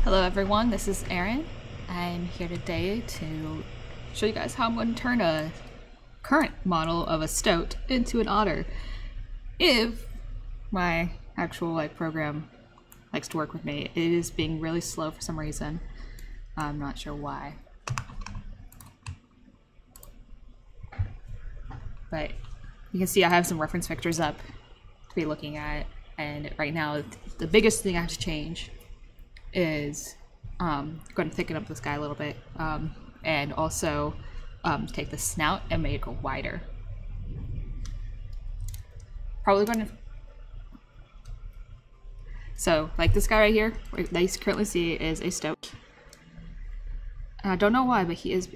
Hello everyone, this is Erin. I'm here today to show you guys how I'm going to turn a current model of a stoat into an otter if my actual program likes to work with me. It is being really slow for some reason. I'm not sure why. But you can see I have some reference vectors up to be looking at, and right now the biggest thing I have to change is going to thicken up this guy a little bit, and also take the snout and make it go wider. Probably going to... So, like this guy right here, that you currently see is a stoat. And I don't know why, but he is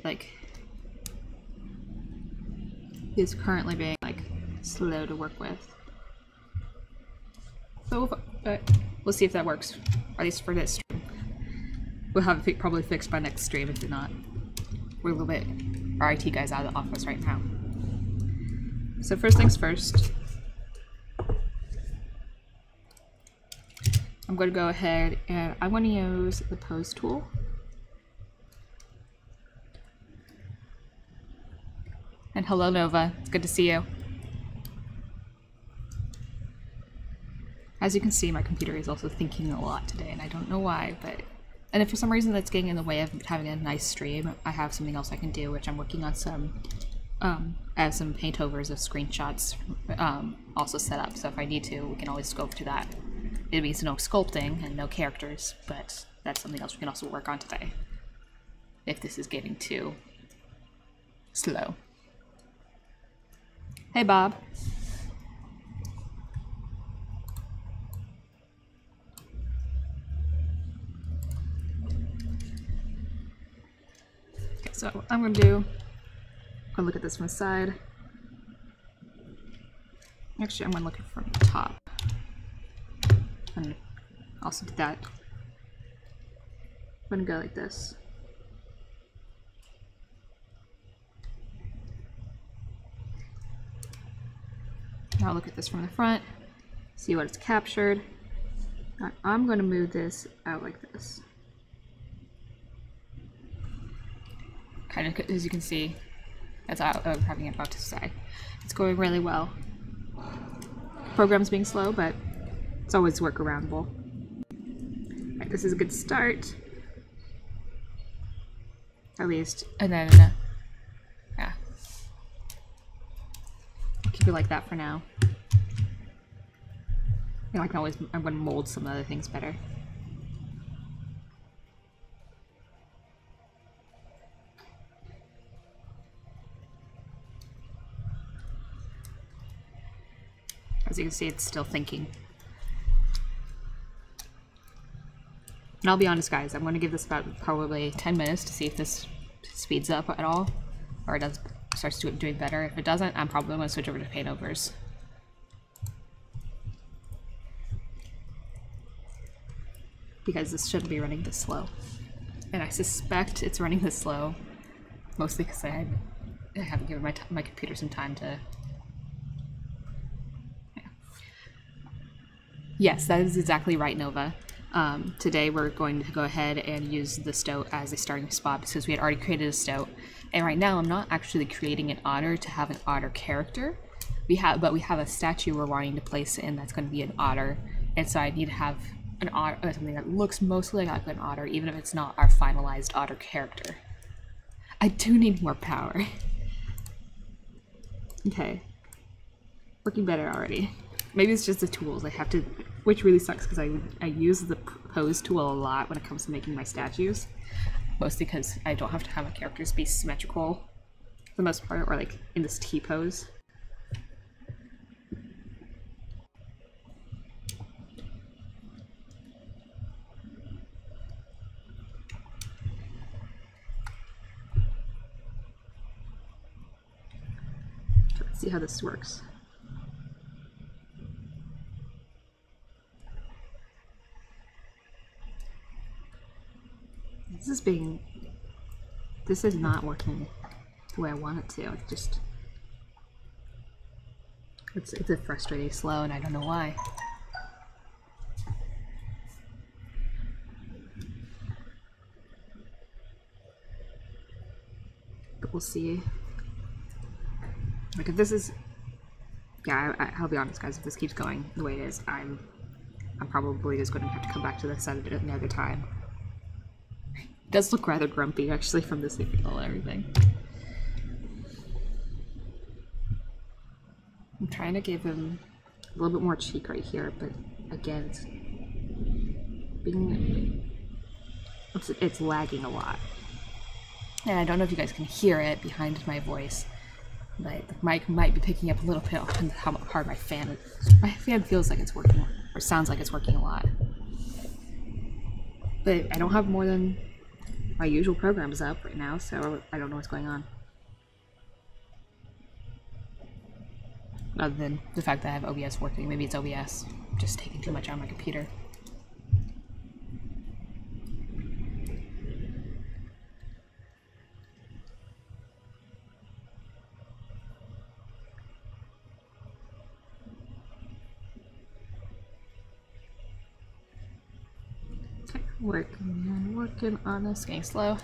currently being slow to work with. So we'll see if that works, or at least for this stream. We'll have it probably fixed by next stream if not. We're a little bit, our IT guy's out of the office right now. So first things first, I'm going to go ahead and I'm going to use the pose tool. And hello Nova, it's good to see you. As you can see, my computer is also thinking a lot today, and I don't know why, but... And if for some reason that's getting in the way of having a nice stream, I have something else I can do, which I'm working on some... I have some paintovers of screenshots also set up, so if I need to, we can always go to that. It means no sculpting and no characters, but that's something else we can also work on today. If this is getting too... slow. Hey Bob. So what I'm gonna look at this from the side. Actually, I'm gonna look at it from the top. And also do that. I'm gonna go like this. Now I'll look at this from the front, see what it's captured. Now I'm gonna move this out like this. Kind of, as you can see, that's having it about to say. It's going really well. Program's being slow, but it's always workaroundable. Right, this is a good start. At least, and then, yeah. I'll keep it like that for now. You know, I'm going to mold some other things better. As you can see, it's still thinking. And I'll be honest, guys, I'm going to give this about probably 10 minutes to see if this speeds up at all, or it starts doing better. If it doesn't, I'm probably going to switch over to paintovers. Because this shouldn't be running this slow. And I suspect it's running this slow, mostly because I haven't given my computer some time to... Yes, that is exactly right, Nova. Today we're going to go ahead and use the stoat as a starting spot because we had already created a stoat. And right now I'm not actually creating an otter to have an otter character. But we have a statue we're wanting to place in that's going to be an otter. And so I need to have an otter, something that looks mostly like an otter, even if it's not our finalized otter character. I do need more power. Okay. Working better already. Maybe it's just the tools I have to, which really sucks because I use the pose tool a lot when it comes to making my statues. Mostly because I don't have to have my characters be symmetrical for the most part, or like in this T-pose. Let's see how this works. This is not working the way I want it to. It's a frustrating slow, and I don't know why. But we'll see. Like if this is, yeah, I'll be honest, guys. If this keeps going the way it is, I'm probably just going to have to come back to this at another time. It does look rather grumpy, actually, from this angle and everything. I'm trying to give him a little bit more cheek right here, but again, it's lagging a lot. And I don't know if you guys can hear it behind my voice, but the mic might be picking up a little bit on how hard my fan is. My fan feels like it's working, or sounds like it's working a lot. But I don't have more than my usual programs up right now, so I don't know what's going on. Other than the fact that I have OBS working. Maybe it's OBS just taking too much out of my computer. Okay, working on this, getting slow.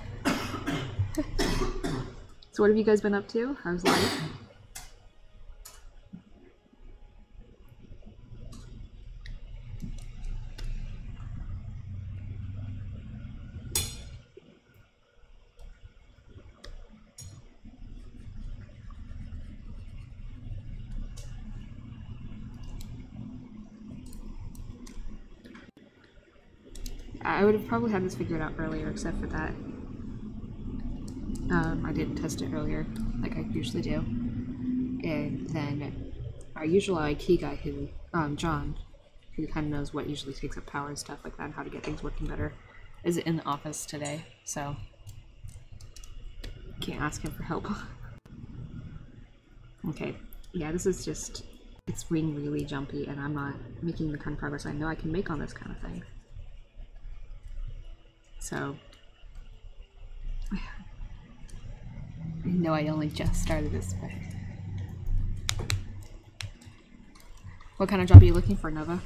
So what have you guys been up to? How's life? I would have probably had this figured out earlier, except for that I didn't test it earlier, like I usually do. And then our usual IT guy, who John, who kind of knows what usually takes up power and stuff like that, and how to get things working better, is in the office today, so can't ask him for help. Okay, yeah, this is just, it's being really jumpy, and I'm not making the kind of progress I know I can make on this kind of thing. So, I know I only just started this, but... What kind of job are you looking for, Nova?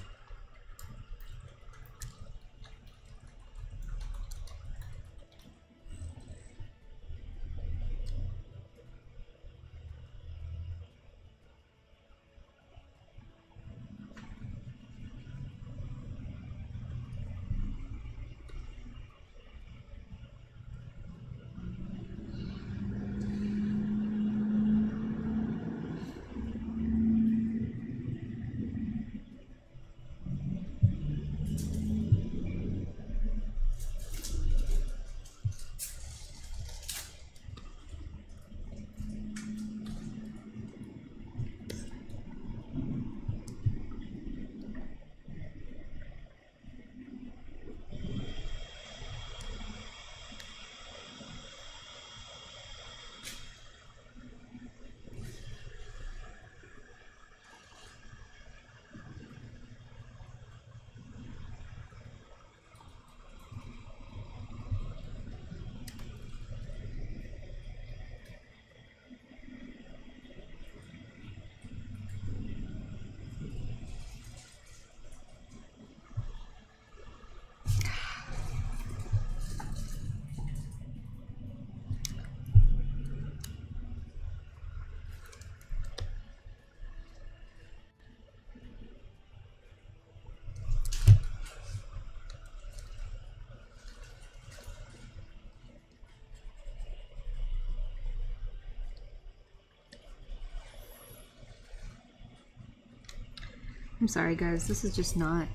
I'm sorry guys, this is just not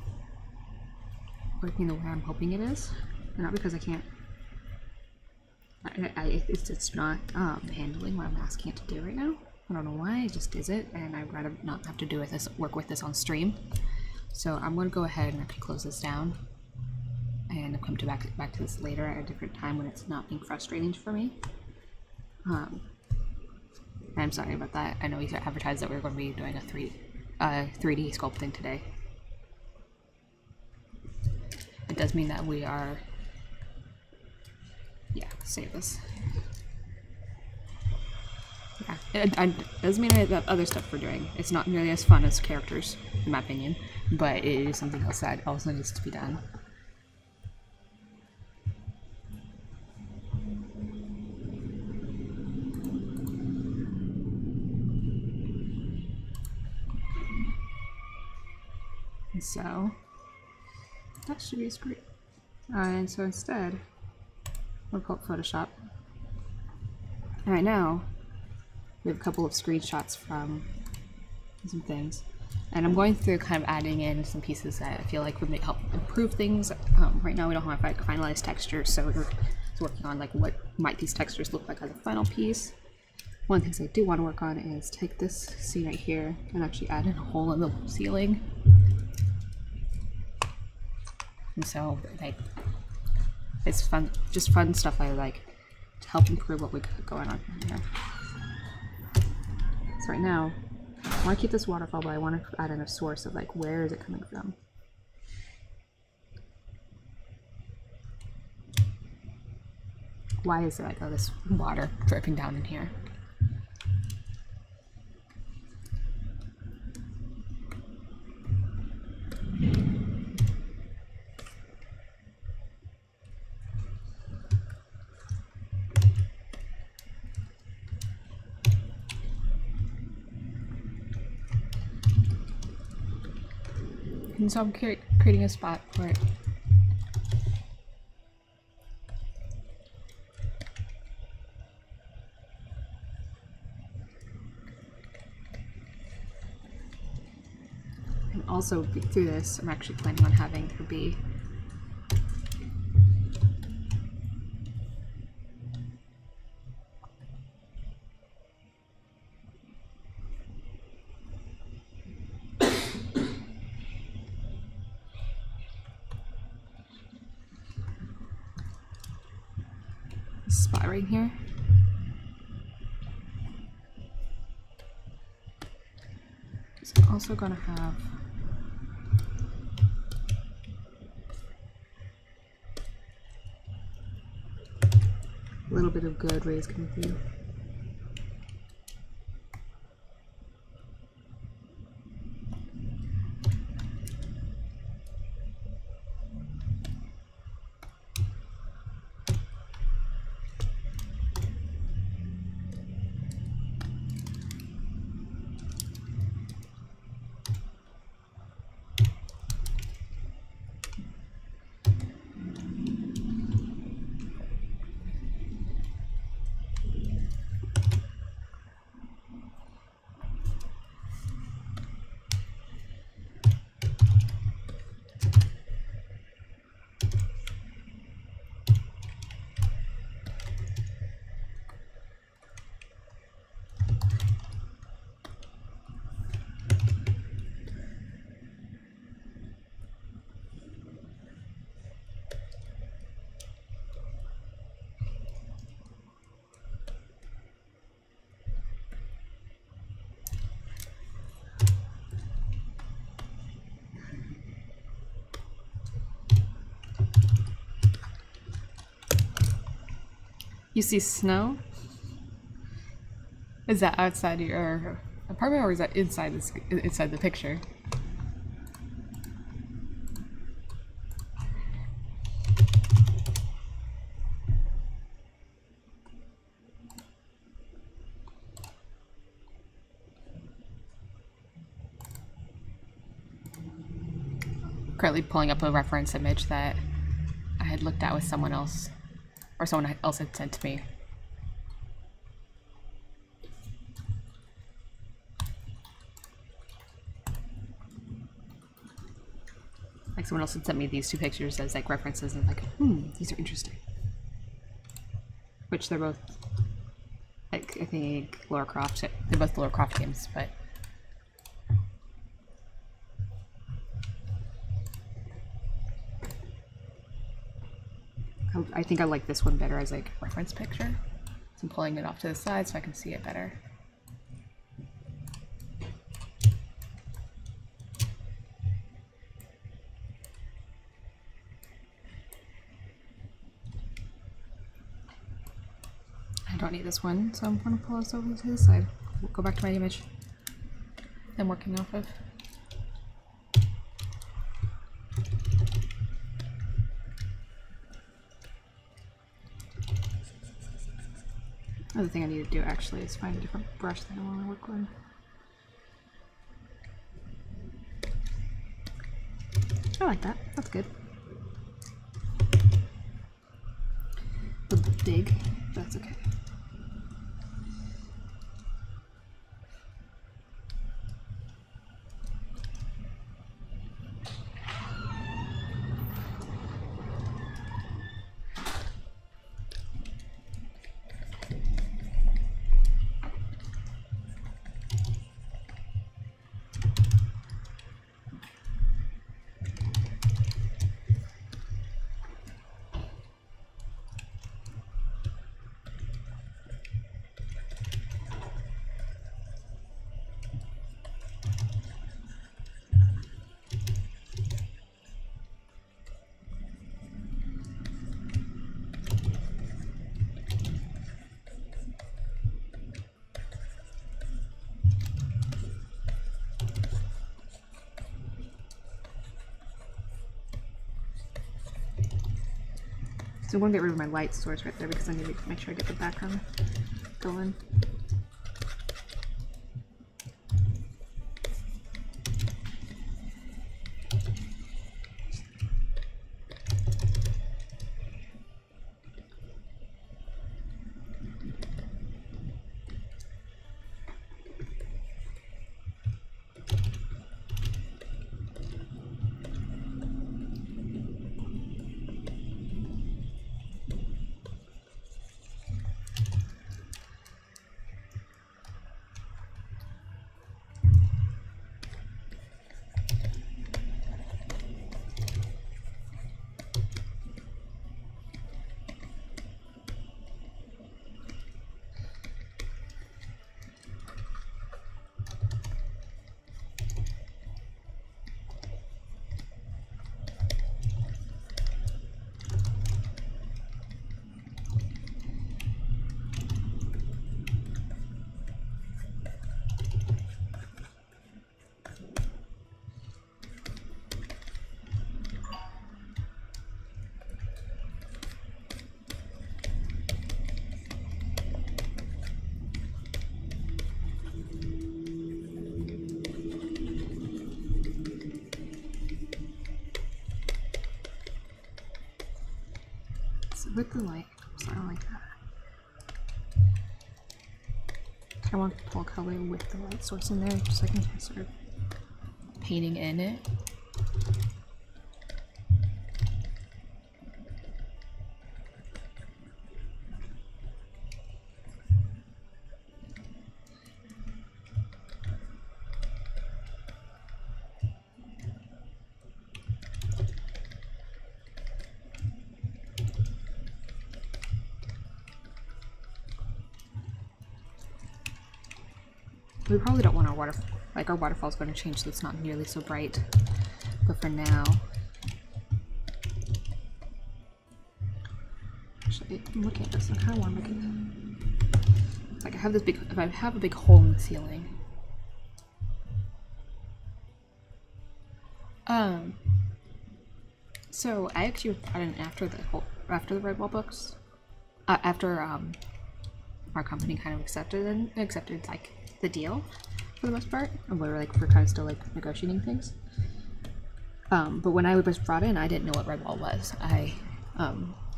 working the way I'm hoping it is. And not because I can't, it's just not handling what I'm asking it to do right now. I don't know why, it just isn't, and I'd rather not have to do with this, work with this on stream. So I'm going to go ahead and actually close this down, and I'll come back to this later at a different time when it's not being frustrating for me. I'm sorry about that. I know we advertised that we were going to be doing a 3D sculpting today. It does mean that we are, yeah, save this. Yeah, it does mean that other stuff we're doing, it's not nearly as fun as characters, in my opinion, but it is something else that also needs to be done. So that should be a screen. And so instead, we'll pull up Photoshop. And right now, we have a couple of screenshots from some things. And I'm going through kind of adding in some pieces that I feel like would help improve things. Right now we don't have like finalized textures, so we're working on like what might these textures look like as a final piece. One of the things I do want to work on is take this scene right here and actually add in a hole in the ceiling. And so like it's fun, just fun stuff I like to help improve what we got going on here. So right now, I want to keep this waterfall, but I want to add in a source of like where is it coming from. Why is there like all this water dripping down in here? And so I'm creating a spot for it. And also through this, I'm actually planning on having her be spot right here. So I'm also going to have a little bit of good rays coming through. You see snow? Is that outside your apartment or is that inside the picture? Currently pulling up a reference image that I had looked at with someone else, or someone else had sent to me. Like someone else had sent me these two pictures as like references and like, these are interesting. Which they're both, like, I think Lara Croft, they're both Lara Croft games, but I think I like this one better as like a reference picture. So I'm pulling it off to the side so I can see it better. I don't need this one, so I'm going to pull this over to the side. We'll go back to my image I'm working off of. Another thing I need to do actually is find a different brush that I want to work with. I like that. That's good. A bit big, but that's okay. So I'm going to get rid of my light source right there because I need to make sure I get the background going. With the light, so I don't like that. I want the full color with the light source in there, just so I can start painting in it. We probably don't want our waterfall, like our waterfall's going to change so it's not nearly so bright, but for now, actually I'm looking at this, I kind of want to make it, like I have this big, if I have a big hole in the ceiling, so I actually brought in after the Redwall books, after our company kind of accepted like the deal for the most part, and we're kind of still like negotiating things. But when I was brought in, I didn't know what Redwall was. I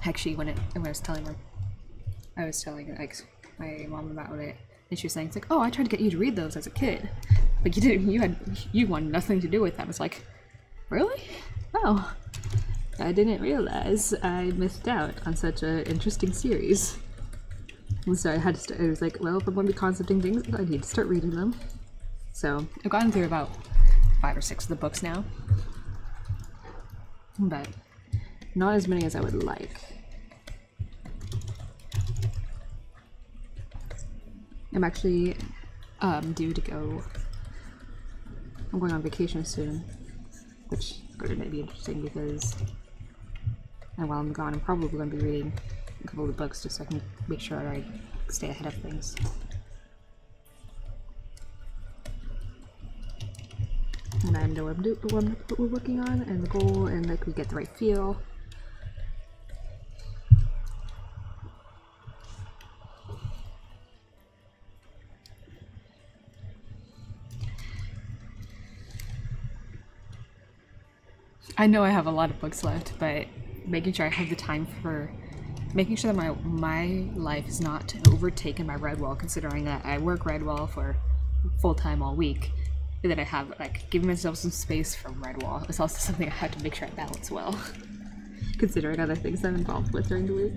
actually when I was telling like my mom about it, and she was saying it's like, oh, I tried to get you to read those as a kid, but you didn't. You wanted nothing to do with them. It's like, really? Oh, I didn't realize I missed out on such an interesting series. And so I had to start, I was like, well, if I'm going to be concepting things, I need to start reading them. So I've gotten through about 5 or 6 of the books now, but not as many as I would like. I'm actually due to go, I'm going on vacation soon, which may be interesting because, and while I'm gone, I'm probably going to be reading a couple of the books just so I can make sure I stay ahead of things. And I know what we're working on and the goal, and like we get the right feel. I know I have a lot of books left, but making sure I have the time for making sure that my life is not overtaken by Redwall, considering that I work Redwall for full time all week, and that I have like giving myself some space from Redwall is also something I have to make sure I balance well, considering other things I'm involved with during the week.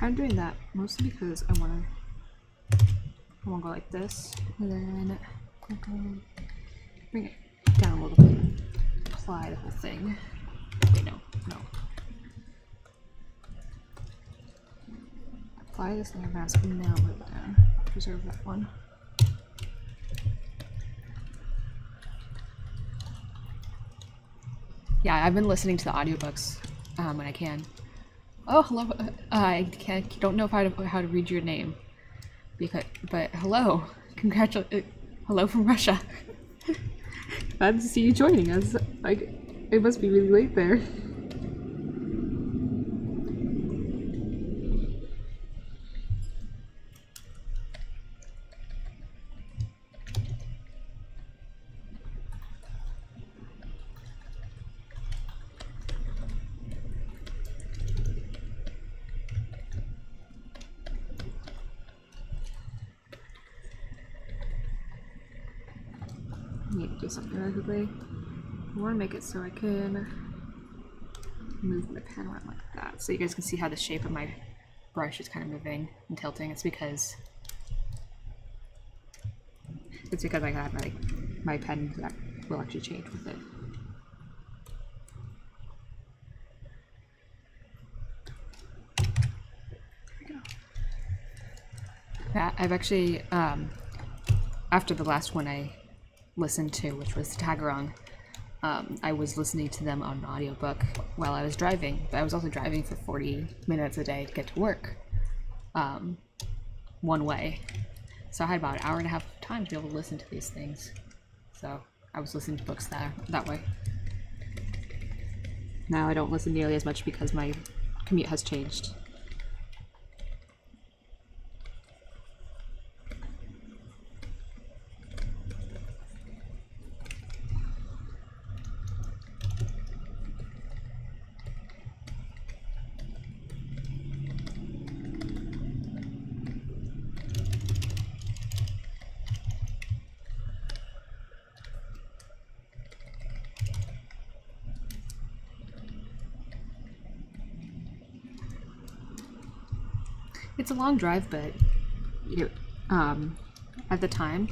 I'm doing that mostly because I want to go like this, and then bring it down a little bit, apply the whole thing. Wait, no. Apply this layer mask, and now move it down. Preserve that one. Yeah, I've been listening to the audiobooks when I can. Oh, hello. I don't know how to read your name, but hello, hello from Russia. Glad to see you joining us. Like, it must be really late there. I need to do something really quickly. I want to make it so I can move my pen around like that, so you guys can see how the shape of my brush is kind of moving and tilting. It's because I have my pen that will actually change with it. There we go. Yeah, I've actually after the last one I listened to, which was Tagarong, I was listening to them on an audiobook while I was driving, but I was also driving for 40 minutes a day to get to work, one way. So I had about an hour and a half of time to be able to listen to these things. So I was listening to books that way. Now I don't listen nearly as much because my commute has changed. It's a long drive, but at the time,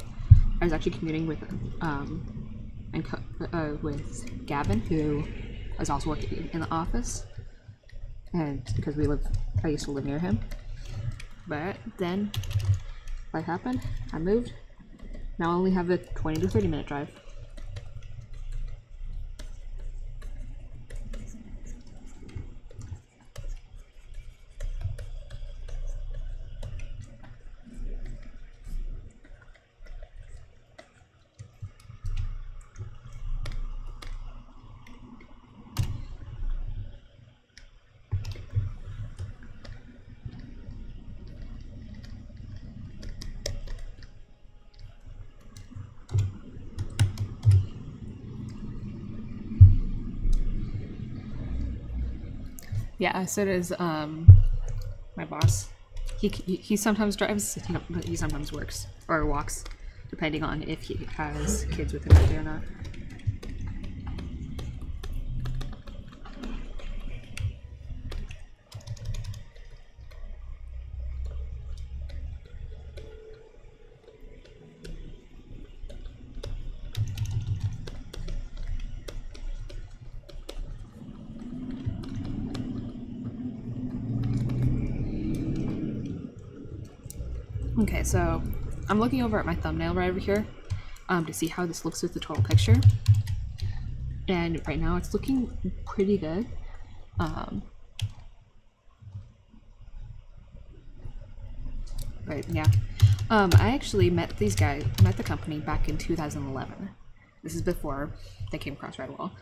I was actually commuting with with Gavin, who was also working in the office, and because I used to live near him. But then life happened. I moved. Now I only have a 20 to 30 minute drive. Yeah, so does my boss. He sometimes drives, but he sometimes works or walks, depending on if he has kids with him that day or not. Okay, so I'm looking over at my thumbnail right over here to see how this looks with the total picture. And right now it's looking pretty good. But But yeah, I actually met the company back in 2011. This is before they came across Redwall,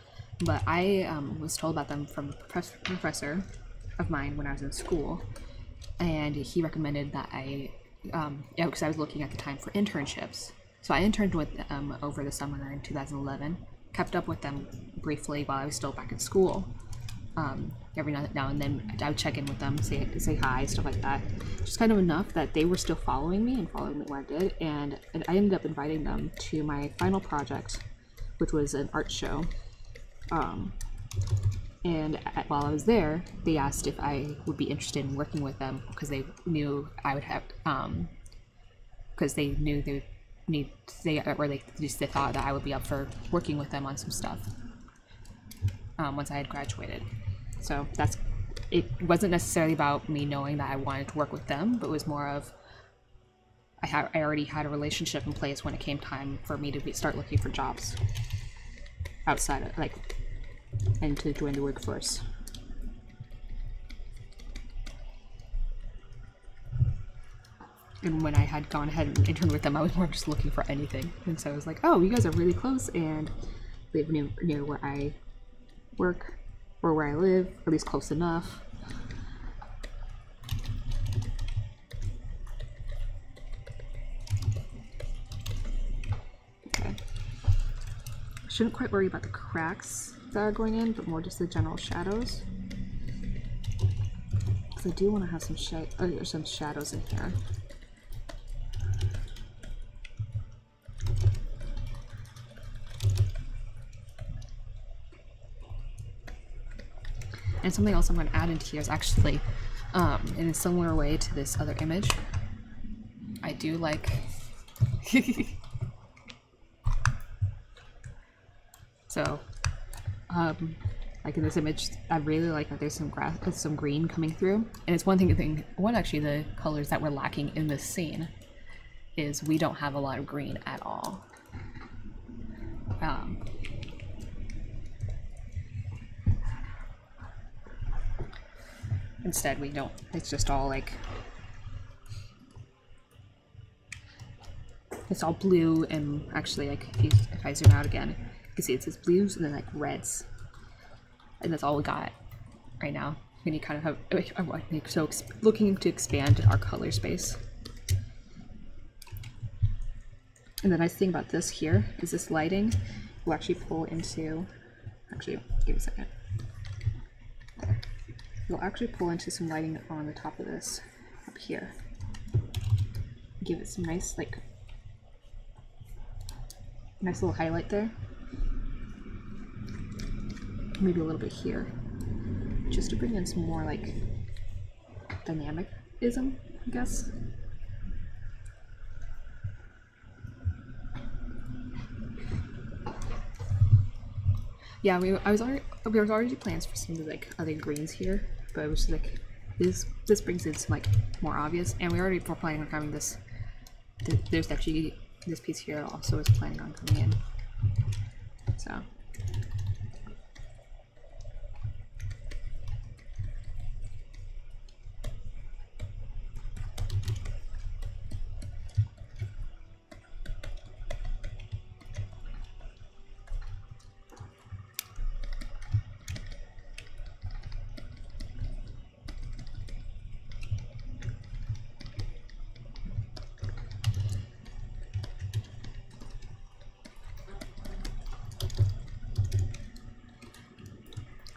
but I was told about them from a professor of mine when I was in school, and he recommended that because I was looking at the time for internships. So I interned with them over the summer in 2011, kept up with them briefly while I was still back at school. Every now and then I would check in with them, say hi, stuff like that. Just kind of enough that they were still following me and following me what I did, and I ended up inviting them to my final project, which was an art show. While I was there, they asked if I would be interested in working with them because they knew I would have, because they knew they would they thought that I would be up for working with them on some stuff once I had graduated. So it wasn't necessarily about me knowing that I wanted to work with them, but it was more of I already had a relationship in place when it came time for me to start looking for jobs outside of and to join the workforce. And when I had gone ahead and interned with them, I was more just looking for anything. And so I was like, oh, you guys are really close and live near where I work or where I live, at least close enough. Okay. Shouldn't quite worry about the cracks that are going in, but more just the general shadows. Because I do want to have some shadows in here. And something else I'm going to add into here is actually, in a similar way to this other image, I do like... So, like in this image, I really like that there's some green coming through. And it's actually the colors that we're lacking in this scene is we don't have a lot of green at all. Instead, we don't. It's just all like... It's all blue, and actually, like, if I zoom out again, you can see it says blues and then like reds. And that's all we got right now. We need kind of have... looking to expand our color space. And the nice thing about this here is this lighting will actually pull into... Actually, give me a second. There. It'll actually pull into some lighting on the top of this up here. Give it some nice, nice little highlight there. Maybe a little bit here, just to bring in some more like dynamicism, I guess. Yeah, we was already plans for some of the other greens here, but it was like this brings in some more obvious, and we already were planning on having this. There's actually this piece here also is planning on coming in. So.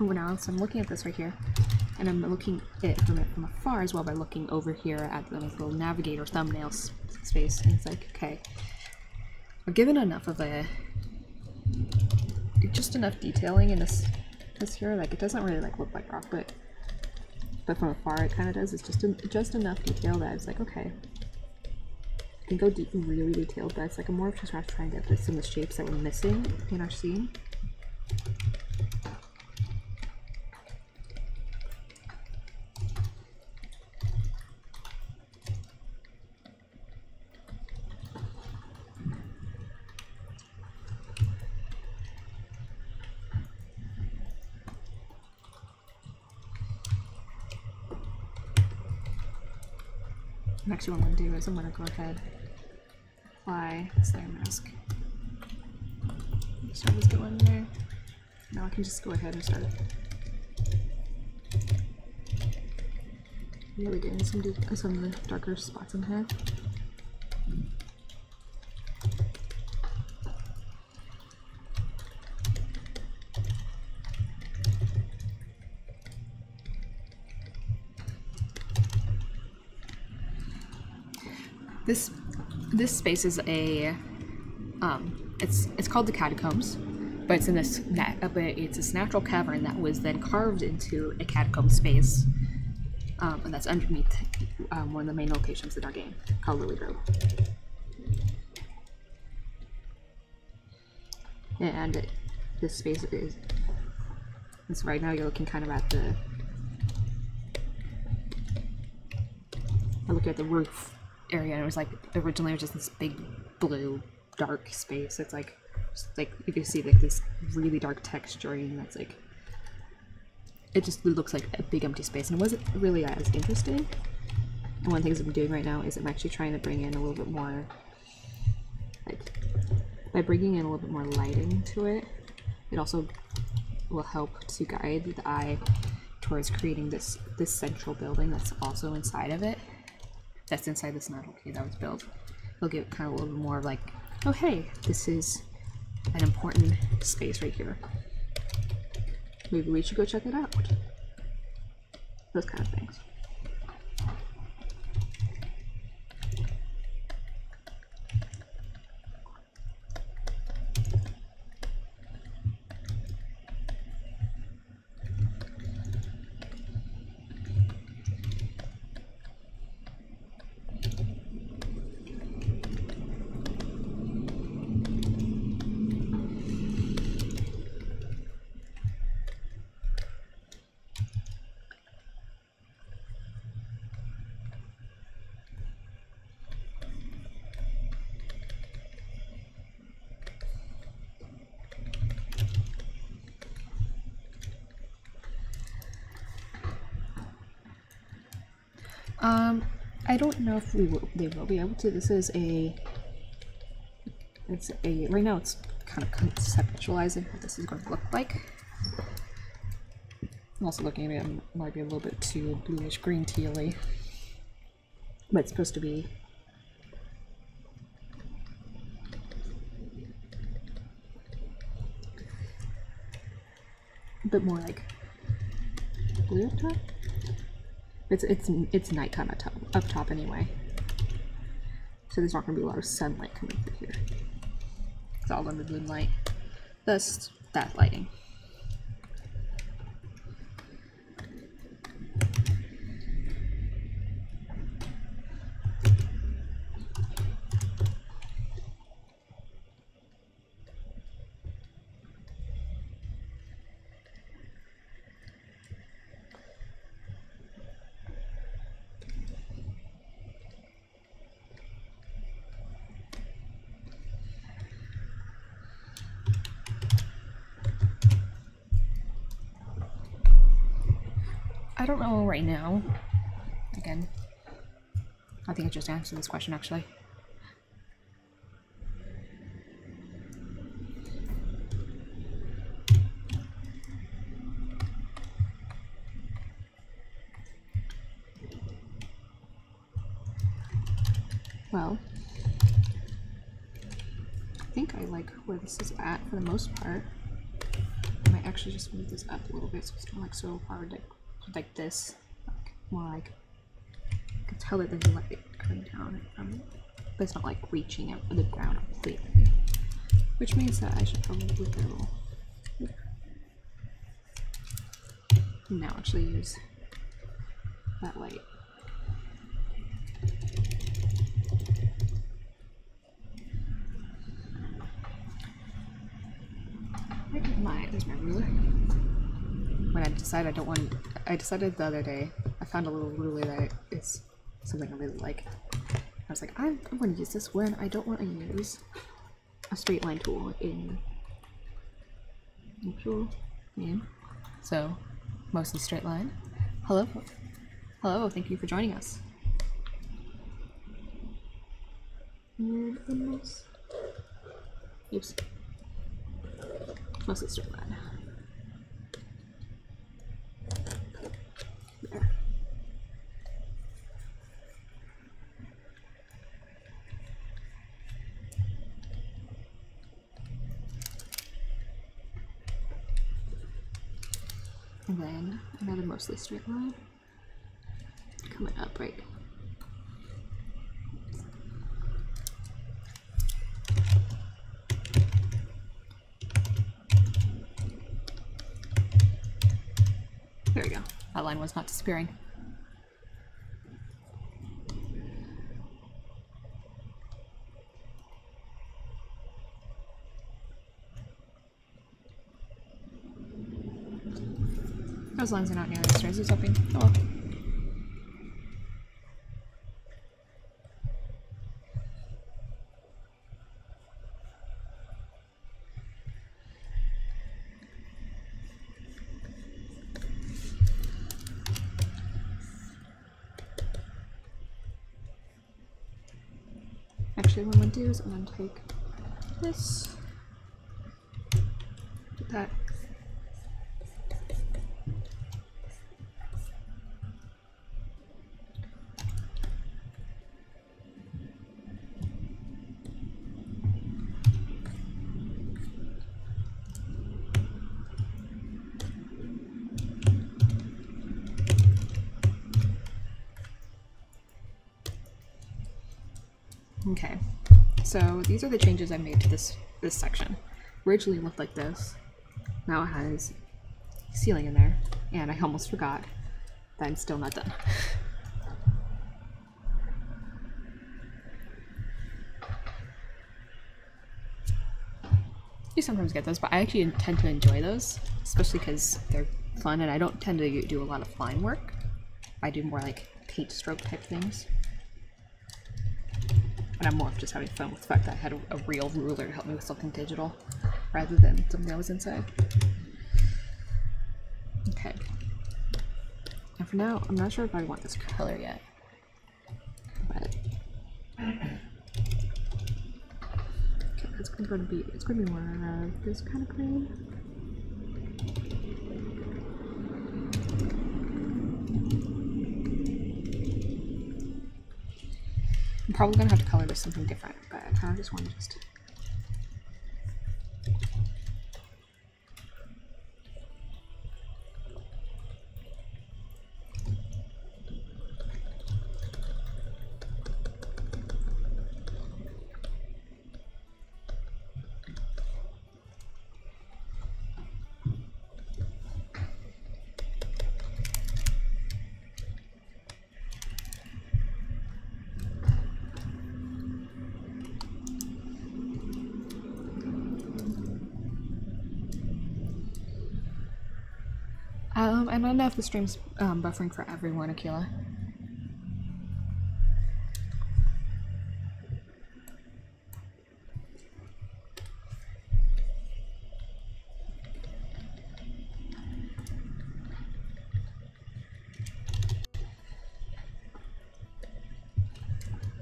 Now, so I'm looking at this right here, and I'm looking at it from afar as well by looking over here at the little navigator thumbnail space, and it's like, okay, I've given enough of just enough detailing in this here, it doesn't really look like rock, but from afar it kind of does. It's just enough detail that it's like, okay, I can go really detailed, but it's I'm more just trying to get some of the shapes that we're missing in our scene. Next, what I'm going to do is I'm going to go ahead, apply this layer mask. Start this going in there. Now I can just go ahead and start really getting some of the darker spots in here. This space is a it's called the Catacombs, but it's in this it's this natural cavern that was then carved into a catacomb space, and that's underneath one of the main locations in our game called Lily Grove. And this space is right now you're looking kind of at the roof area, and it was like originally it was just this big blue dark space. It's like you can see like this really dark texturing that's like it looks like a big empty space, and it wasn't really as interesting. And one of the things I'm doing right now is I'm actually trying to bring in a little bit more, like by bringing in a little bit more lighting to it, it also will help to guide the eye towards creating this central building that's also inside of it. That's inside this natural cave that was built. It'll give it kind of a little bit more like, oh hey, this is an important space right here. Maybe we should go check it out. Those kind of things. I don't know if they will be able to. This is right now it's kind of conceptualizing what this is going to look like. I'm also looking at it, might be a little bit too bluish green tealy, but it's supposed to be a bit more like blue up top. It's nighttime up top anyway, so there's not going to be a lot of sunlight coming through here. It's all under moonlight, thus that lighting. I don't know right now. Again, I think I just answered this question actually. Well, I think I like where this is at for the most part. I might actually just move this up a little bit so it's not like so hard like this, like more like I can tell that there's light coming down from it, but it's not like reaching out of the ground completely, which means that I should probably go here. Now actually use that light. There's my ruler. When I decided I decided the other day, I found a little ruler that is something I really like. I was like, I'm going to use this when I don't want to use a straight line tool in actual game. So, mostly straight line. Hello. Hello, thank you for joining us. And almost. Oops. Mostly straight line. There. And then another mostly straight line coming up right. There we go. That line was not disappearing. Those lines are not nearly as straight as I was hoping. Oh well. Actually, what I'm going to do is I'm going to take this, put that. Okay, so these are the changes I made to this section. Originally it looked like this. Now it has ceiling in there, and I almost forgot that I'm still not done. You sometimes get those, but I actually tend to enjoy those, especially because they're fun, and I don't tend to do a lot of line work. I do more like paint stroke type things. And I'm more of just having fun with the fact that I had a real ruler to help me with something digital rather than something that was inside. Okay. And for now, I'm not sure if I want this color yet. But okay, it's gonna be more this kind of green. I'm probably gonna have to color this something different, but I kind of just want to just. I don't know if the stream's buffering for everyone, Akila.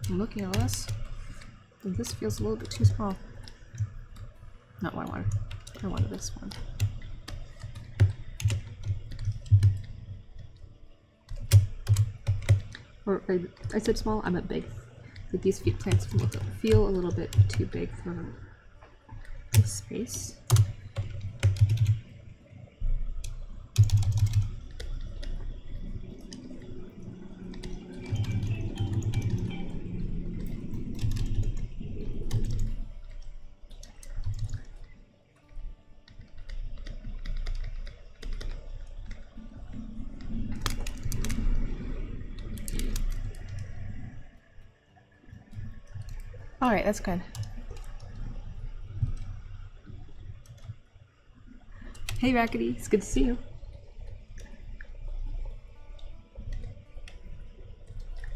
I'm looking at this, and this feels a little bit too small. Not what I wanted. I wanted this one. Or I said small, I meant big. Like these plants feel a little bit too big for this space. Alright, that's good. Hey Rackety, it's good to see you.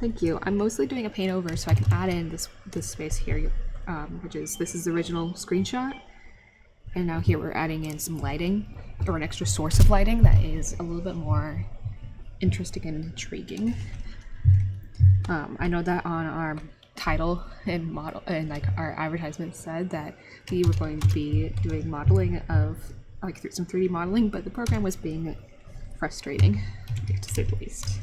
Thank you. I'm mostly doing a paint over so I can add in this space here, which is, this is the original screenshot. And now here we're adding in some lighting, or an extra source of lighting that is a little bit more interesting and intriguing. I know that on our title and model and like our advertisement said that we were going to be doing modeling of like some 3D modeling, but the program was being frustrating, to say the least.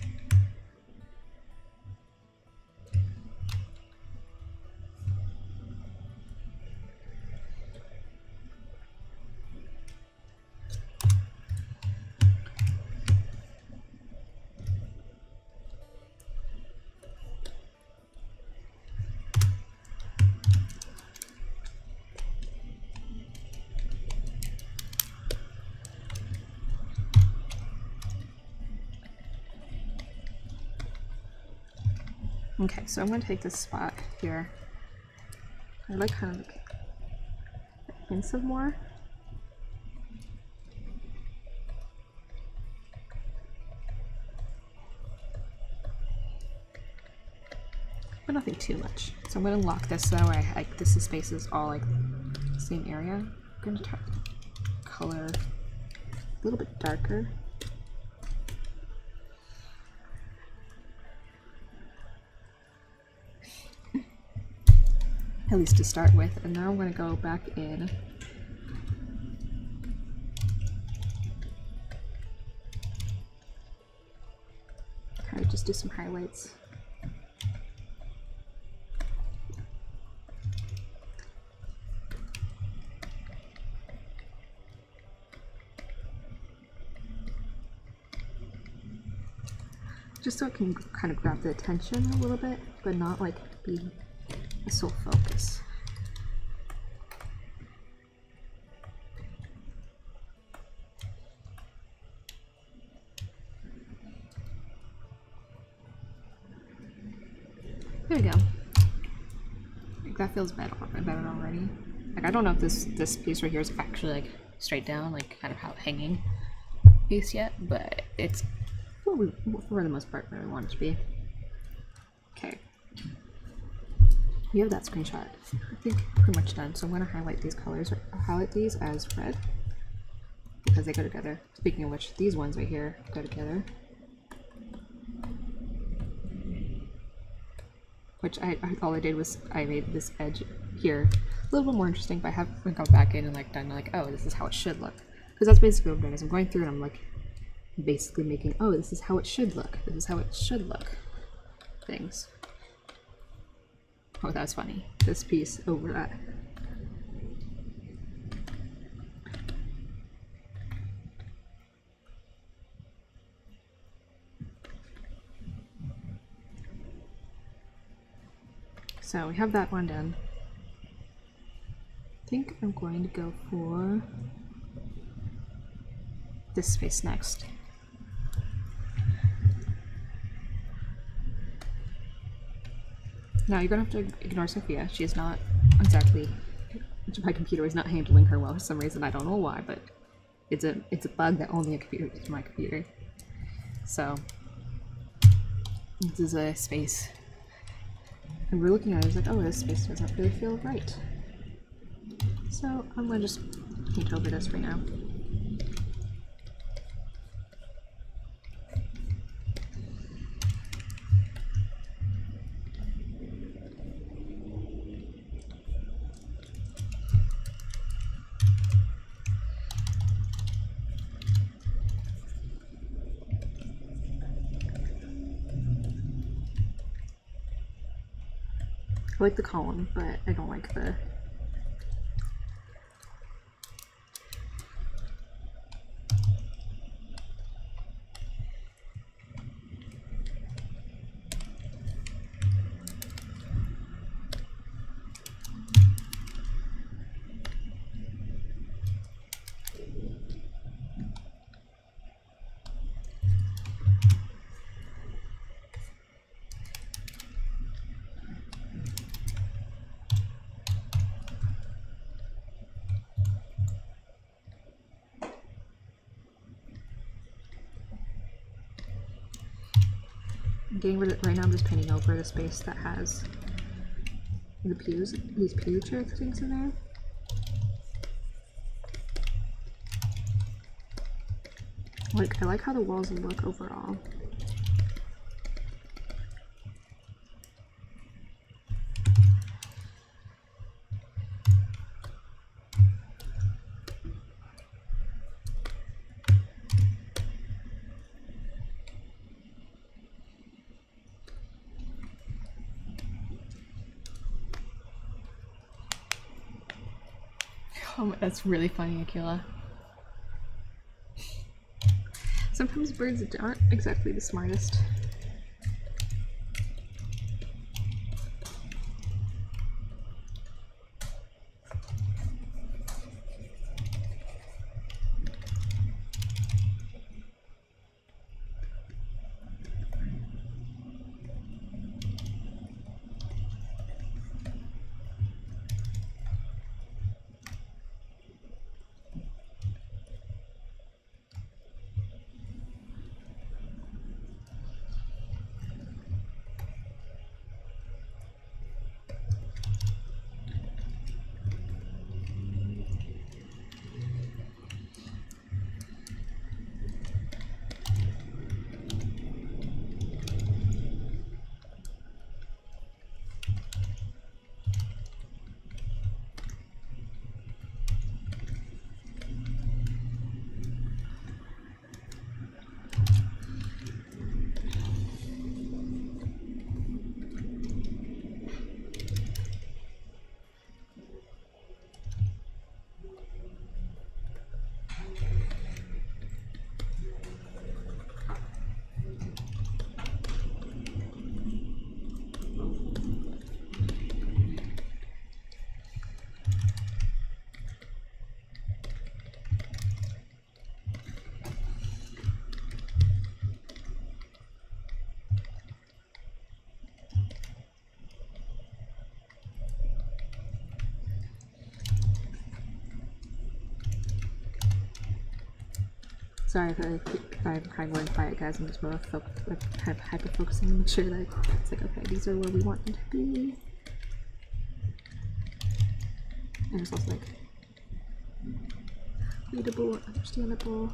Okay, so I'm going to take this spot here. I like kind of like hints of more. But nothing too much. So I'm going to lock this so that way like this space is all like the same area. I'm going to try to color a little bit darker. At least to start with, and now I'm going to go back in kind of just do some highlights. Just so it can kind of grab the attention a little bit, but not like be a sole focus. There we go. Like that feels better already. Like I don't know if this piece right here is actually like straight down, like kind of how hanging piece yet, but it's for the most part where I want it to be. Okay. We have that screenshot, I think, pretty much done. So I'm going to highlight these colors, or highlight these as red, because they go together. Speaking of which, these ones right here go together. Which all I did was I made this edge here a little bit more interesting, but I haven't gone back in and like done like, oh, this is how it should look. Because that's basically what I'm doing, is I'm going through and I'm like basically making, oh, this is how it should look. This is how it should look. Things. Oh, that was funny. This piece over that. So we have that one done. I think I'm going to go for this space next. Now you're gonna have to ignore Sophia. She is not exactly, my computer is not handling her well for some reason. I don't know why, but it's a bug that only a computer is my computer. So this is a space, and we're looking at it, it's like, oh, this space doesn't really feel right. So I'm gonna just paint over this right now. I like the column, but I don't like the getting rid of, right now I'm just painting over the space that has the pews, these pew chair things in there. Like, I like how the walls look overall. That's really funny, Akila. Sometimes birds aren't exactly the smartest. Sorry if I'm kind of going quiet, guys. I'm just more kind of hyper focusing to make sure that it's like, okay, these are where we want them to be. And it's also like readable, understandable.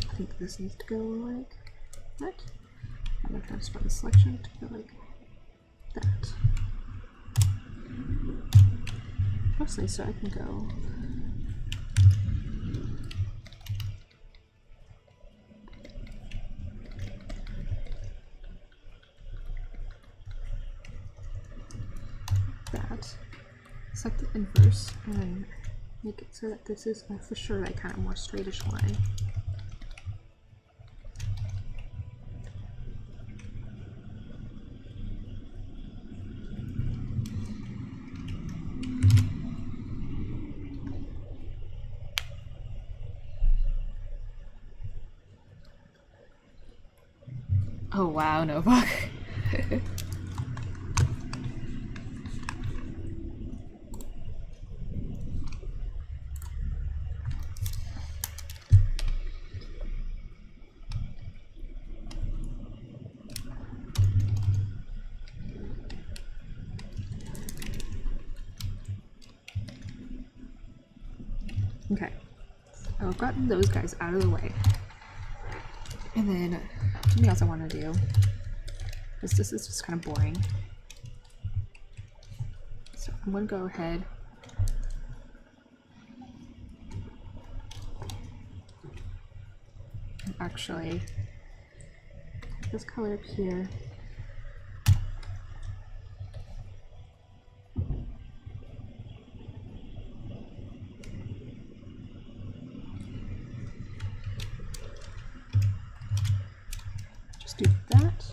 I think this needs to go like that. I'm gonna try to start the selection to go like that. Mostly so I can go that, select the inverse, and make it so that this is for sure like kind of more straightish line. Oh wow, Novak. Okay, so I've gotten those guys out of the way. And then something else I want to do is this is just kind of boring. So I'm going to go ahead and actually this color up here. Just do that.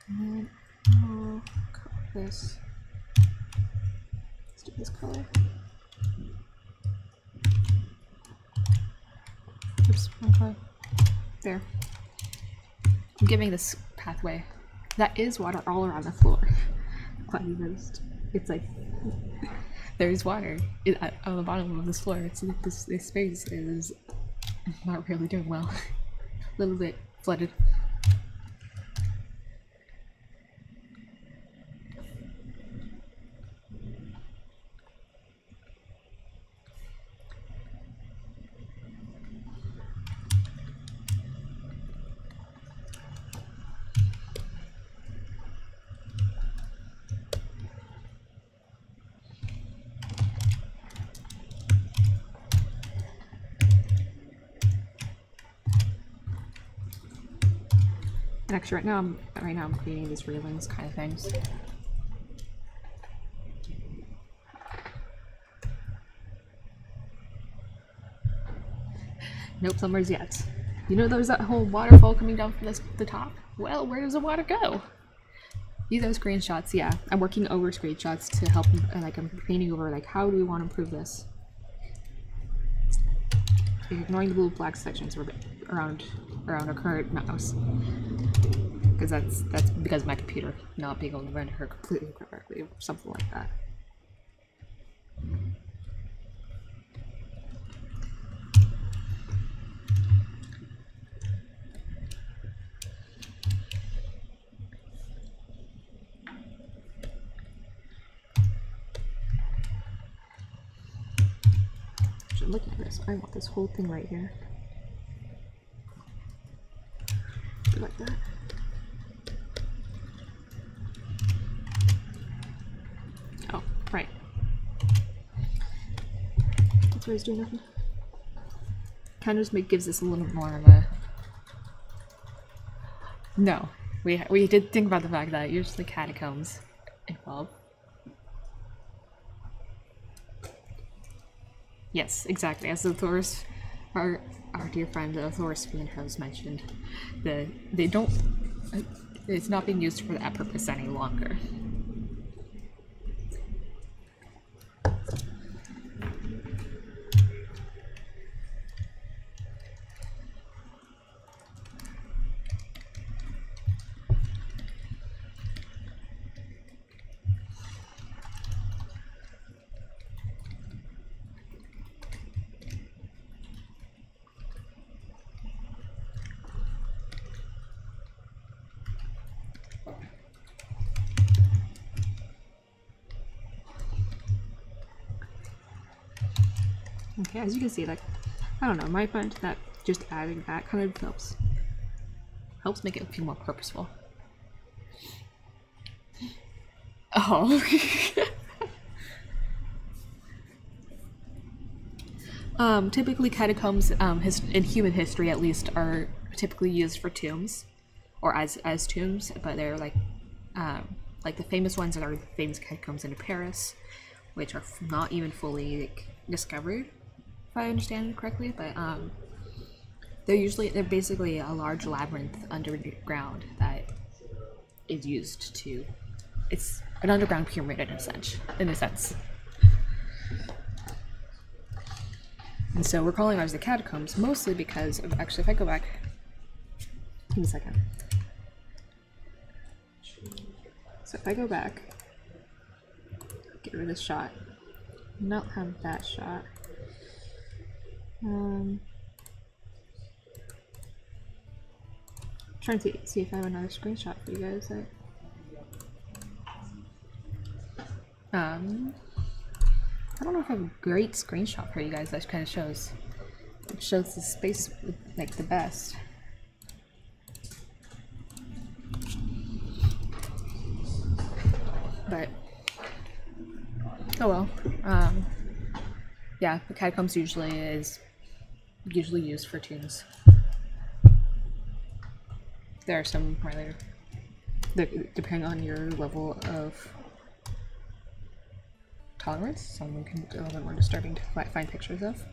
And then I'll color this. Let's do this color. Oops, wrong color. There. I'm giving this pathway. That is water all around the floor. Glad you noticed. It's like there's water on the bottom of this floor. It's like this space is not really doing well. A little bit flooded. And actually, right now I'm creating these railings kind of things. No plumbers yet. You know, there's that whole waterfall coming down from the top? Well, where does the water go? These are screenshots, yeah. I'm working over screenshots to help, like, I'm painting over, like, how do we want to improve this? Ignoring the blue black sections around our current mouse. Because that's because of my computer not being able to render her completely correctly or something like that. I'm looking at this. I want this whole thing right here. Like that. Oh, right. That's why he's doing nothing. Kind of just gives this a little more of a... No. We did think about the fact that usually catacombs involve. Yes, exactly. As the Thoris, our dear friend Thorisfian has mentioned, they don't. It's not being used for that purpose any longer. Okay, as you can see, like, I don't know, my find that just adding that kind of helps make it feel more purposeful. Oh. Typically catacombs, in human history at least, are typically used for tombs, or as tombs, but they're like the famous ones that are the famous catacombs in Paris, which are not even fully, like, discovered, if I understand it correctly, but they're basically a large labyrinth underground that is used to, it's an underground pyramid in a sense. And so we're calling ours the catacombs mostly because of, actually, if I go back, give me a second. So if I go back, get rid of this shot, not have that shot. Trying to see if I have another screenshot for you guys. I don't know if I have a great screenshot for you guys that kind of shows the space like the best. But oh well. Yeah, the catacombs usually used for tombs. There are some rather, depending on your level of tolerance, some can be a little bit more disturbing to find pictures of,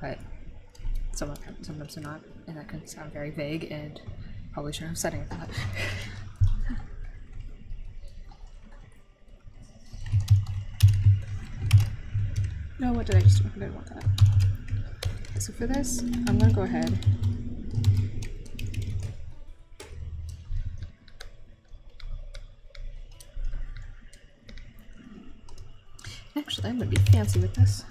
but sometimes they're not, and that can sound very vague, and probably shouldn't have said any of that. No, what did I just do? I didn't want that. Okay, so for this, I'm gonna go ahead. Actually, I'm gonna be fancy with this.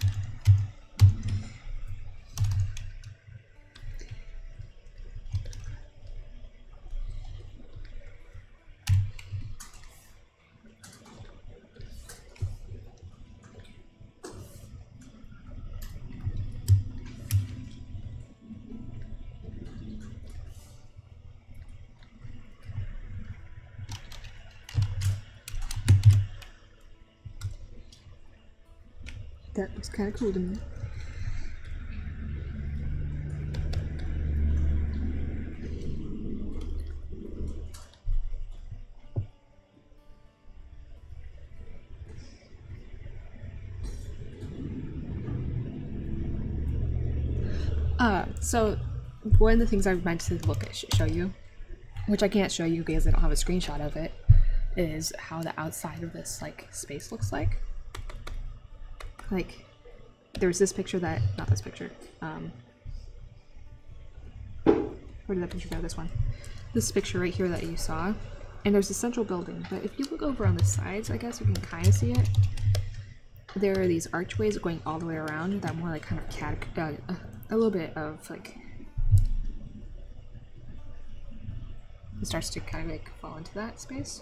That looks kind of cool to me. So one of the things I meant to show you, which I can't show you because I don't have a screenshot of it, is how the outside of this like space looks like. Like, there's this picture that, not this picture, where did that picture go? This one. This picture right here that you saw, and there's a central building, but if you look over on the sides, I guess you can kind of see it. There are these archways going all the way around that more like kind of a little bit of like, it starts to kind of like fall into that space.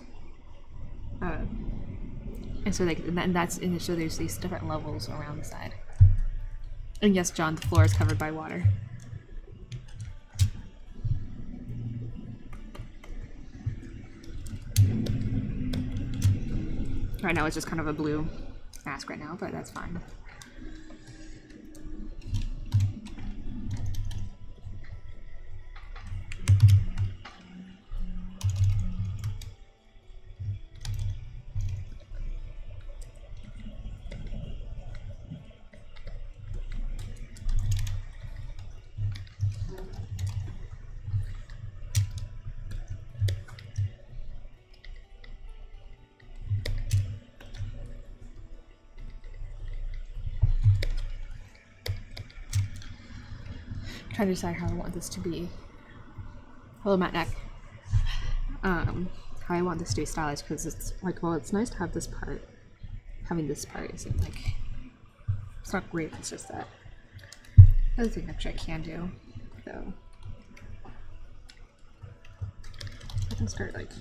And so like, and so there's these different levels around the side. And yes, John, the floor is covered by water. Right now it's just kind of a blue mask right now, but that's fine. Trying to decide how I want this to be. Hello, Matt Neck. How I want this to be stylized, because it's like, well, it's nice to have this part. Having this part isn't like, it's not great, it's just that. Other thing actually I can do, though. I can start like,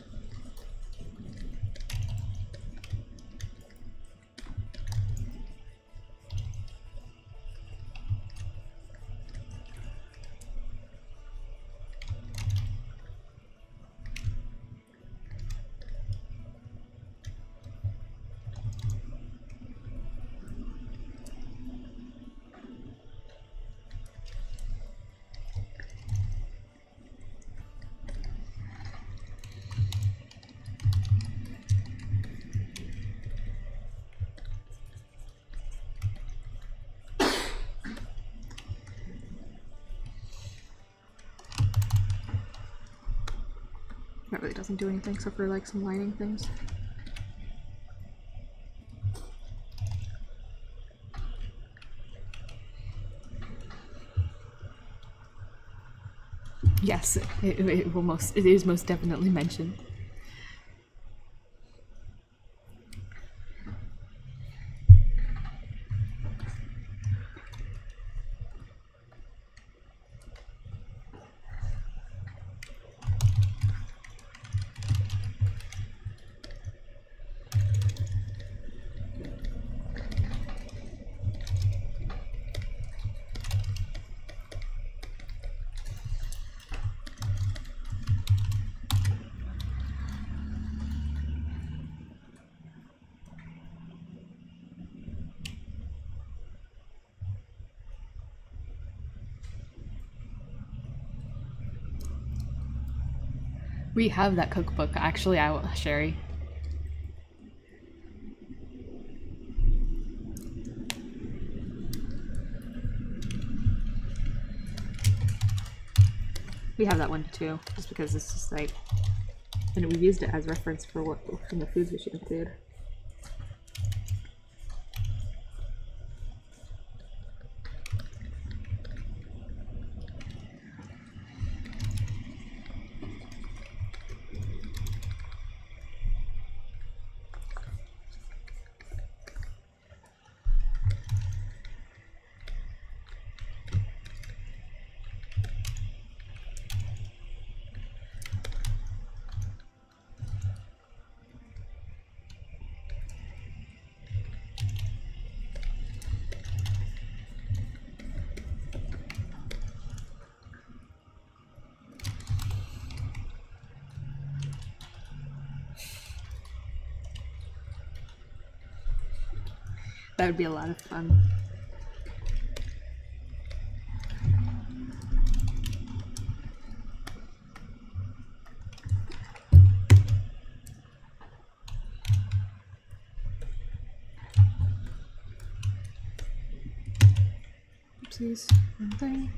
that really doesn't do anything except for like some lighting things. Yes, it is most definitely mentioned. We have that cookbook actually out, Sherry. We have that one too, just because it's just like, and we've used it as reference for what from the foods we should include. That would be a lot of fun. Oopsies, one thing.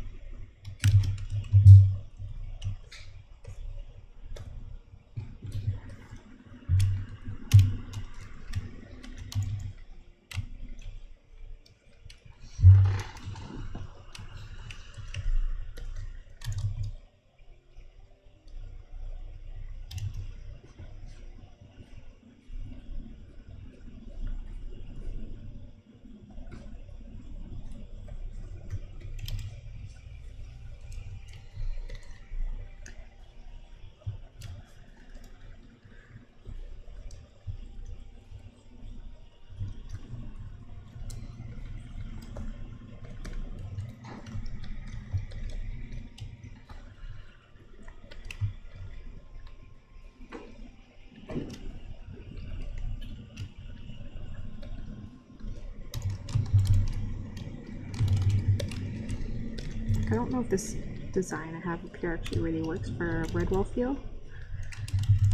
I don't know if this design I have up here actually really works for a Redwall feel,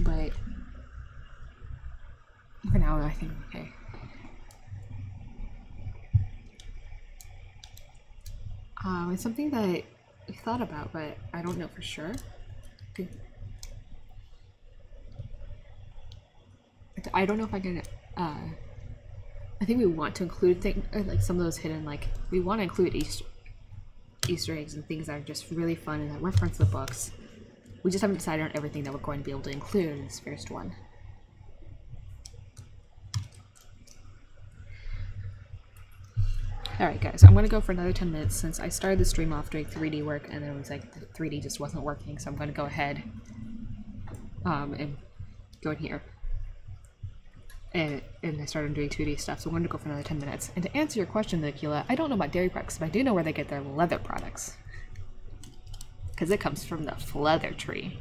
but for now I think okay. It's something that I thought about, but I don't know for sure. I don't know if I can. I think we want to include things like some of those hidden, like we want to include Easter eggs and things that are just really fun and that reference the books. We just haven't decided on everything that we're going to be able to include in this first one. Alright guys, I'm going to go for another 10 minutes since I started the stream off doing 3D work and then it was like the 3D just wasn't working, so I'm going to go ahead and go in here. And I started doing 2D stuff, so I'm going to go for another 10 minutes. And to answer your question, Nicola, I don't know about dairy products, but I do know where they get their leather products. Because it comes from the leather tree.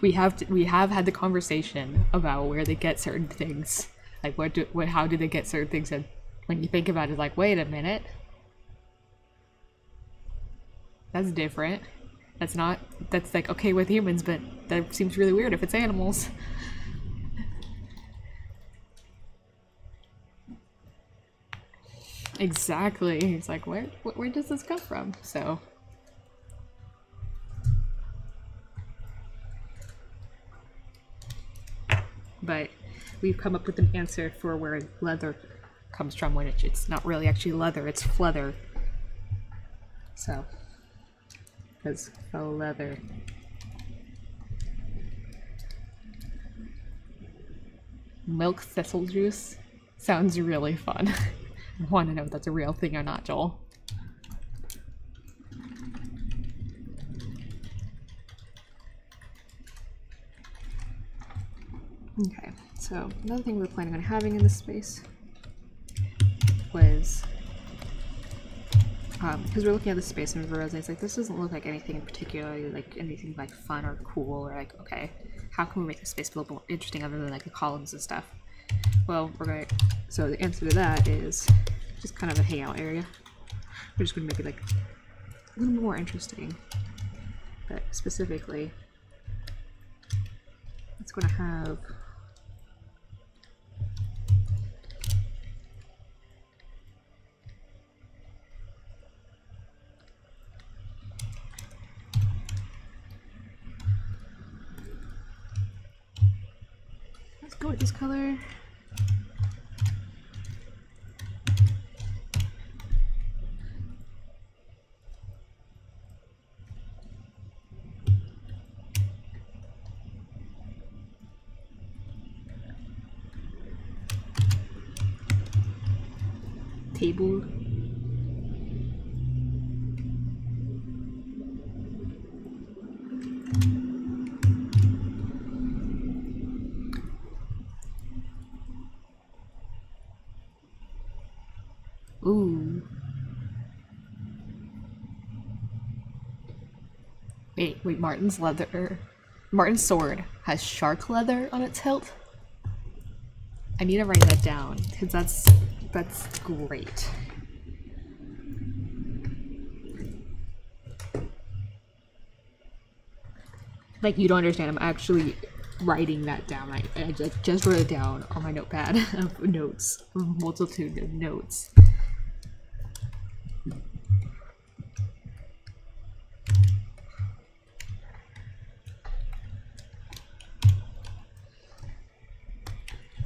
We have had the conversation about where they get certain things. Like how do they get certain things, and when you think about it, it's like, wait a minute. That's different. That's like okay with humans, but that seems really weird if it's animals. Exactly. It's like, where does this come from? So but we've come up with an answer for where leather comes from, when it's not really actually leather, it's fleather. So because faux leather. Milk thistle juice sounds really fun. I want to know if that's a real thing or not, Joel. Okay, so another thing we were planning on having in this space was because we're looking at the space and we're realizing it's like this doesn't look like anything in particular, like anything like fun or cool, or like, okay, how can we make the space a little more interesting other than like the columns and stuff? Well, so the answer to that is just kind of a hangout area. We're just gonna make it like a little more interesting, but specifically it's gonna have go with this color. Table. Ooh. Wait, Martin's sword has shark leather on its hilt? I need to write that down, because that's great. Like, you don't understand, I'm actually writing that down. I just wrote it down on my notepad of notes, a multitude of notes.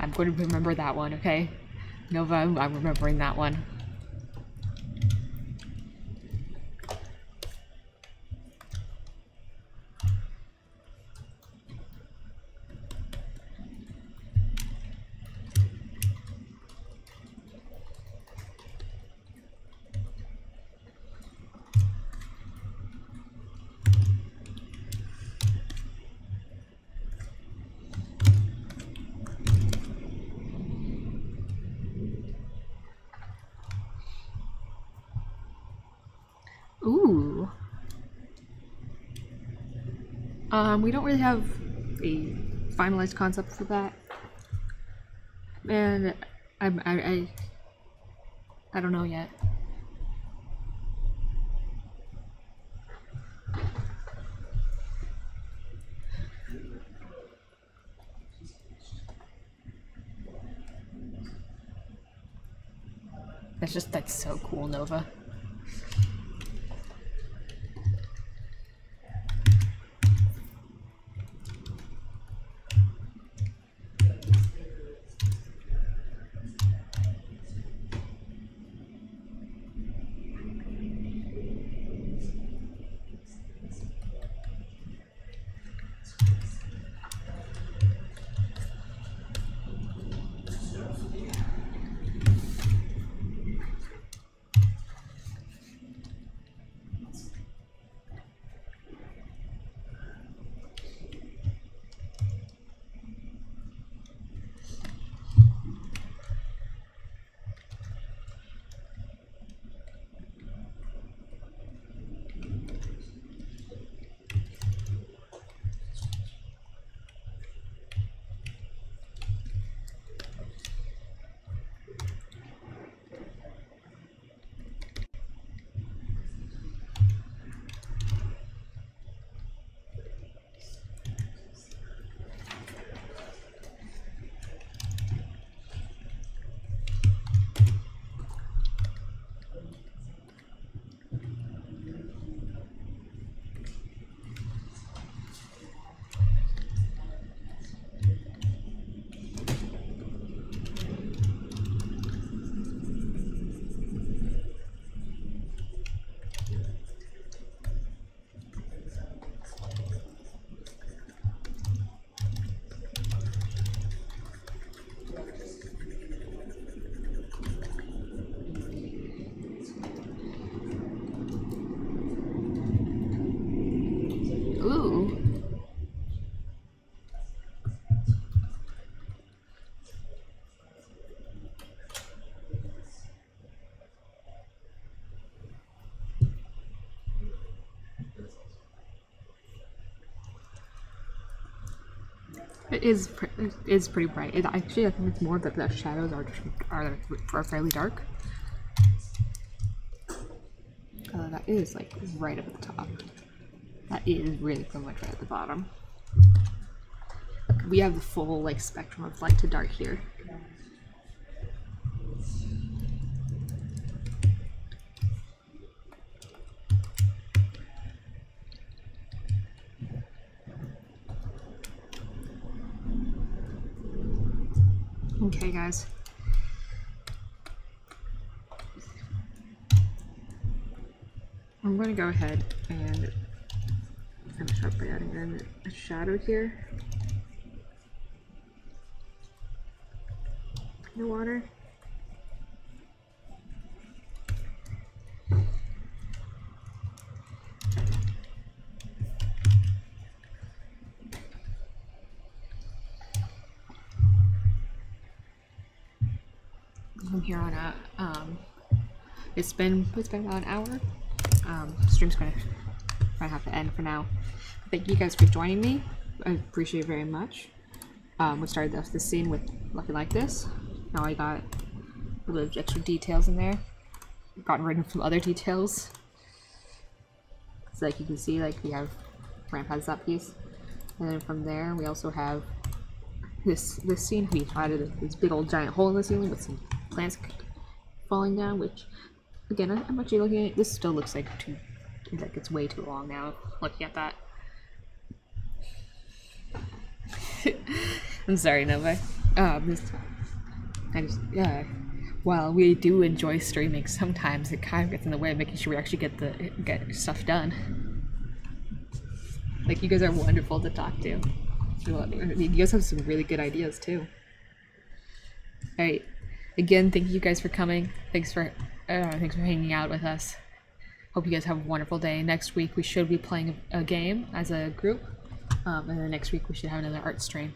I'm going to remember that one, okay? Nova, I'm remembering that one. Ooh. We don't really have a finalized concept for that. And I don't know yet. That's so cool, Nova. Ooh. It is pretty bright. Actually, I think it's more that the shadows are fairly dark. That is like right up at the top. That is really pretty much right at the bottom. We have the full like spectrum of light to dark here. Okay, guys. I'm going to go ahead and finish up by adding in a shadow here in the water. From here on out, it's been about an hour. Stream's gonna have to end for now. Thank you guys for joining me. I appreciate it very much. We started off this scene with looking like this. Now I got a little extra details in there. Gotten rid of some other details. So like you can see, like we have Ramp has that piece, and then from there we also have this scene. We added this big old giant hole in the ceiling with some plants falling down, which again I'm actually looking at this, still looks like it's way too long now looking at that. I'm sorry, Nova. While we do enjoy streaming, sometimes it kind of gets in the way of making sure we actually get stuff done. Like, you guys are wonderful to talk to. You guys have some really good ideas too. Alright, again, thank you guys for coming. Thanks for hanging out with us. Hope you guys have a wonderful day. Next week we should be playing a game as a group, and then next week we should have another art stream.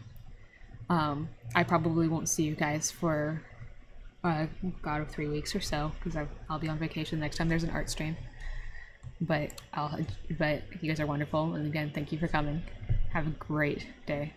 I probably won't see you guys for God, 3 weeks or so, because I'll be on vacation next time there's an art stream. But you guys are wonderful, and again, thank you for coming. Have a great day.